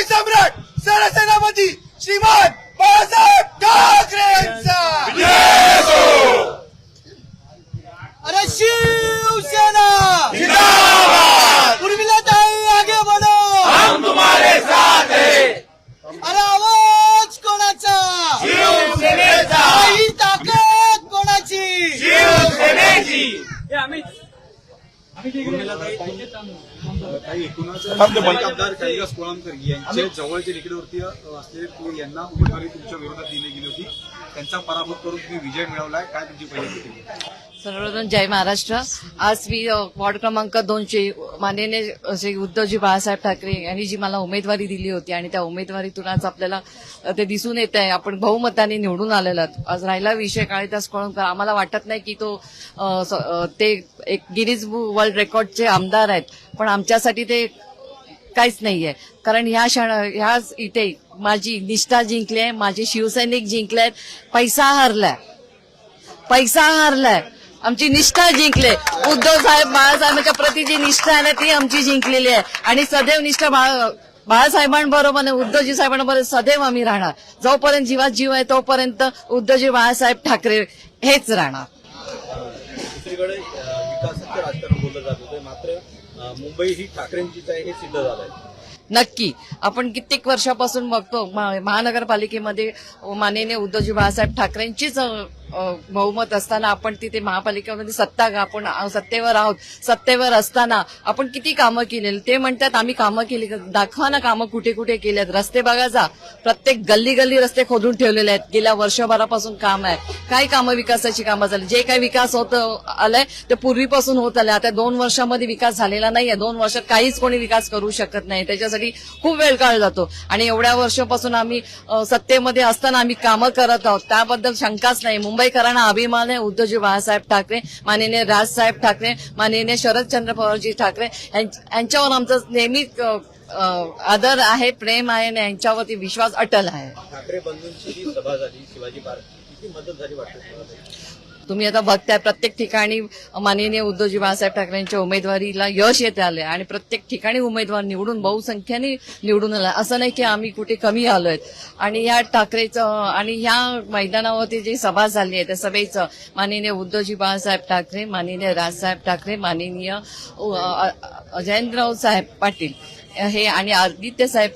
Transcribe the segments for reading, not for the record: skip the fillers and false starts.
क्रांती सम्राट सरसेनापती श्रीमान बाळासाहेब ठाकरे यांचा अरे शिवसेना जिंदाबाद, उर्मिला ताई आगे बढ़ो, हम तुम्हारे साथ हैं. अरे आवाज कोणाचा, शिवसेनेचा, ही ताकद कोणाची, शिवसेनेची. काही एकूणच आमदार कालिदास कोळंबकर यांचे जवळचे निकटवर्तीय असलेले यांना उमेदवारी तुमच्या विरोधात दिली गेली होती. त्यांचा पराभव करून तुम्ही विजय मिळवलाय. काय तुमची पहिली प्रतिक्रिया? सर्वप्रथम जय महाराष्ट्र. आज मी वॉर्ड क्रमांक 200 माननीय श्री उद्धवजी बाळासाहेब ठाकरे यांनी जी मला उमेदवारी दिली होती आणि त्या उमेदवारीतून आज आपल्याला ते दिसून येत आहे आपण बहुमताने निवडून आलेलो आहोत. आज राहिला विषय कालिदास कोळंबकर, आम्हाला वाटत नाही की तो ते एक गिनीज वर्ल्ड रेकॉर्डचे आमदार आहेत, पण आमच्यासाठी ते काहीच नाहीये. कारण ह्या इथे माझी निष्ठा जिंकली आहे, माझे शिवसैनिक जिंकले, पैसा हरलाय, आमची निष्ठा जिंकले. उद्धव साहेब बाळासाहेबांच्या प्रति जी निष्ठा आहे ना ती आमची जिंकलेली आहे आणि सदैव निष्ठा बाळासाहेबांबरोबर उद्धवजी साहेबांबरोबर सदैव आम्ही राहणार. जोपर्यंत जीवात जीव आहे तोपर्यंत उद्धवजी बाळासाहेब ठाकरे हेच राहणार. दुसरीकडे विकासाचं राजकारण बोललं जात होतं, मात्र मुंबई ही ठाकरेंचीच आहे हे सिद्ध झालंय. नक्की आपण कित्येक वर्षापासून बघतो महानगरपालिकेमध्ये माननीय उद्धवजी बाळासाहेब ठाकरेंचीच बहुमत असताना आपण तिथे महापालिकेमध्ये आपण सत्तेवर आहोत. सत्तेवर असताना आपण किती कामं केलेली, ते म्हणतात आम्ही कामं केली, दाखवा ना कामं कुठे कुठे केलेत. रस्ते बघा जा, प्रत्येक गल्ली गल्ली रस्ते खोदून ठेवलेले आहेत. गेल्या वर्षभरापासून काम आहे. काय कामं विकासाची कामं झाली, जे काही विकास होत आलाय ते पूर्वीपासून होत आलंय. आता 2 वर्षामध्ये विकास झालेला नाहीये. 2 वर्षात काहीच कोणी विकास करू शकत नाही, त्याच्यासाठी खूप वेळ काढला जातो. आणि एवढ्या वर्षापासून आम्ही सत्तेमध्ये असताना आम्ही कामं करत आहोत, त्याबद्दल शंकाच नाही. मुंबईकरांना अभिमान आहे. उद्धवजी बाळासाहेब ठाकरे, माननीय राजसाहेब ठाकरे, माननीय शरदचंद्र पवारजी ठाकरे यांच्यावर आमचं नेहमी आदर आहे, प्रेम आहे आणि यांच्यावरती विश्वास अटल आहे. ठाकरे बंधूंची जी सभा झाली शिवाजी पार्क, किती मदत झाली वाटतं? तुम्ही आता बघताय प्रत्येक ठिकाणी माननीय उद्धवजी बाळासाहेब ठाकरेंच्या उमेदवारीला यश येत आले आणि प्रत्येक ठिकाणी उमेदवार निवडून बहुसंख्येने निवडून आला. असं नाही की आम्ही कुठे कमी आलोय. आणि ह्या ठाकरेचं आणि ह्या मैदानावरती जी सभा झाली आहे त्या सभेचं माननीय उद्धवजी बाळासाहेब ठाकरे, माननीय राजसाहेब ठाकरे, माननीय अजयंतराव साहेब पाटील हे आणि आदित्य साहेब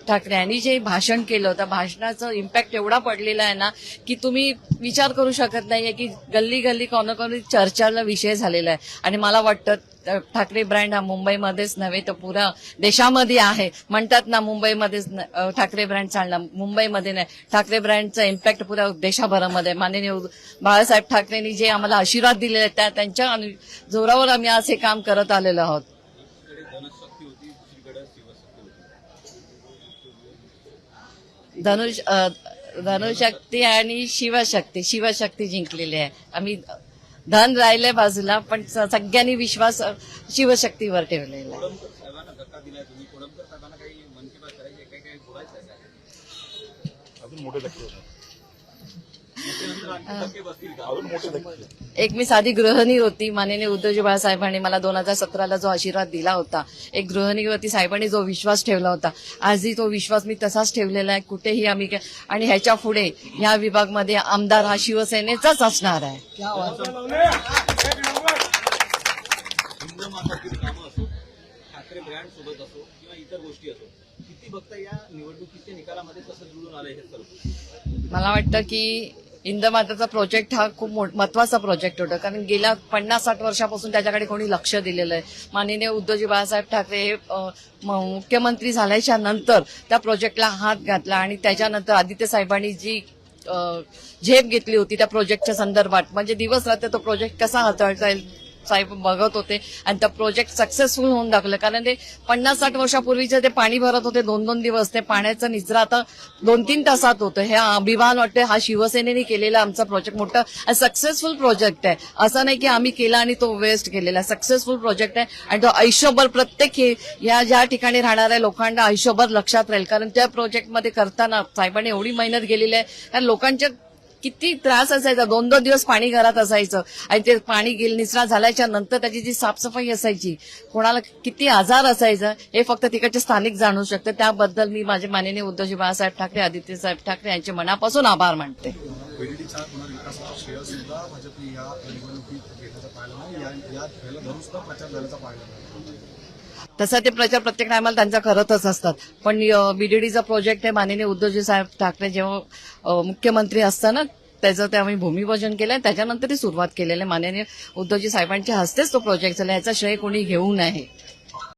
ठाकरे यांनी जे भाषण केलं होतं, भाषणाचं इम्पॅक्ट एवढा पडलेला आहे ना की तुम्ही विचार करू शकत नाहीये की गल्ली गल्ली कोणाकोणी चर्चाला विषय झालेला आहे. आणि मला वाटतं ठाकरे ब्रँड हा मुंबईमध्येच नव्हे तर पुरा देशामध्ये आहे. म्हणतात ना मुंबईमध्येच ठाकरे ब्रँड चालणार, मुंबईमध्ये नाही. ठाकरे ब्रँडचा इम्पॅक्ट पुऱ्या देशभरामध्ये. माननीय बाळासाहेब ठाकरेंनी जे आम्हाला आशीर्वाद दिलेले आहेत त्यांच्या जोरावर आम्ही आज हे काम करत आलेलो आहोत. धनुशक्ती आणि शिवशक्ती जिंकलेली आहे. आम्ही धन राहिले बाजूला, पण सगळ्यांनी विश्वास शिवशक्तीवर ठेवलेला आहे. एक मी साधी गृहिणी होती. माननीय उद्धवजी बाळासाहेबांनी मला 2017ला जो आशीर्वाद दिला होता, एक गृहिणी होती. साहेबांनी जो विश्वास ठेवला होता, आजही तो विश्वास मी तसाच ठेवलेला आहे. कुठेही आम्ही आणि ह्याच्या पुढे ह्या विभागमध्ये आमदार हा शिवसेनेचाच असणार आहे. ठाकरे ब्रँड सोबत असो किंवा इतर गोष्टी असो, किती बघता या निवडणुकीच्या निकालामध्ये कसं जुळून आलंय हे सर्व? मला वाटतं की इंदमाताचा प्रोजेक्ट हा खूप महत्वाचा प्रोजेक्ट होता, कारण गेल्या 50-60 वर्षापासून त्याच्याकडे कोणी लक्ष दिलेलं आहे. माननीय उद्धवजी बाळासाहेब ठाकरे हे मुख्यमंत्री झाल्याच्या नंतर त्या प्रोजेक्टला हात घातला आणि त्याच्यानंतर आदित्य साहेबांनी जी झेप घेतली होती त्या प्रोजेक्टच्या संदर्भात, म्हणजे दिवस रात्र तो प्रोजेक्ट कसा हाताळता येईल साहेब बघत होते आणि त्या प्रोजेक्ट सक्सेसफुल होऊन दाखवलं. कारण ते 50-60 वर्षापूर्वीचे ते पाणी भरत होते 2-2 दिवस, ते पाण्याचा निचरा आता 2-3 तासात होतं. हे अभिमान वाटतं, हा शिवसेनेने केलेला आमचा प्रोजेक्ट मोठा सक्सेसफुल प्रोजेक्ट आहे. असं नाही की आम्ही केला आणि तो वेस्ट केलेला, सक्सेसफुल प्रोजेक्ट आहे आणि तो आयुष्यभर प्रत्येक या ज्या ठिकाणी राहणाऱ्या लोकांना आयुष्यभर लक्षात राहील. कारण त्या प्रोजेक्टमध्ये करताना साहेबांनी एवढी मेहनत केलेली आहे, कारण लोकांच्या किती त्रास असायचा, 2-2 दिवस पाणी घरात असायचं आणि ते पाणी निचरा झाल्याच्या नंतर त्याची जी साफसफाई असायची, कोणाला किती आजार असायचा हे फक्त तिकडचे स्थानिक जाणू शकते. त्याबद्दल मी माझे माननीय उद्धवजी बाळासाहेब ठाकरे, आदित्यसाहेब ठाकरे यांचे मनापासून आभार मानते. बीडीडीचा पुनर्विकासाचं श्रेय सुद्धा भाजपने या निवडणुकीत घेण्याचा पाहिलं नाही, या ह्याला धरून सुद्धा प्रचार झाल्याचा पाहिलं नाही. तसा ते प्रचार प्रत्येक टायमाला त्यांचा करतच असतात. पण बीडीडीचा प्रोजेक्ट आहे, माननीय उद्धवजी साहेब ठाकरे जेव्हा मुख्यमंत्री असताना त्याचं ते आम्ही भूमिपूजन केलं, त्याच्यानंतर ती सुरुवात केलेली आहे. माननीय उद्धवजी साहेबांच्या हस्तेच तो प्रोजेक्ट झाला, याचा श्रेय कोणी घेऊ नये.